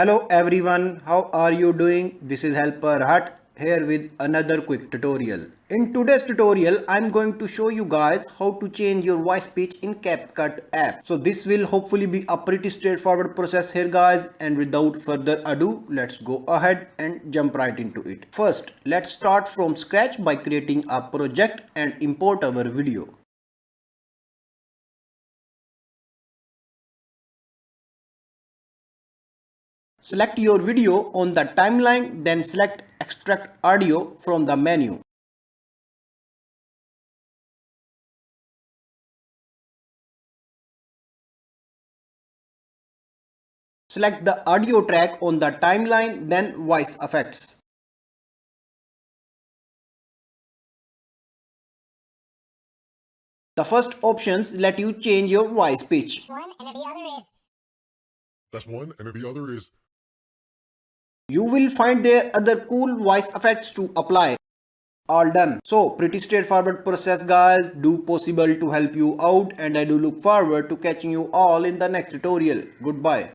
Hello everyone, how are you doing? This is Helper Hut here with another quick tutorial. In today's tutorial, I'm going to show you guys how to change your voice pitch in CapCut app. So this will hopefully be a pretty straightforward process here guys, and without further ado, let's go ahead and jump right into it. First, let's start from scratch by creating a project and import our video. Select your video on the timeline, then select Extract Audio from the menu. Select the audio track on the timeline, then Voice Effects. The first options let you change your voice pitch. That's one, and then the other is. You will find there other cool voice effects to apply. All done. So pretty straightforward process guys, do possible to help you out, and I do look forward to catching you all in the next tutorial. Goodbye.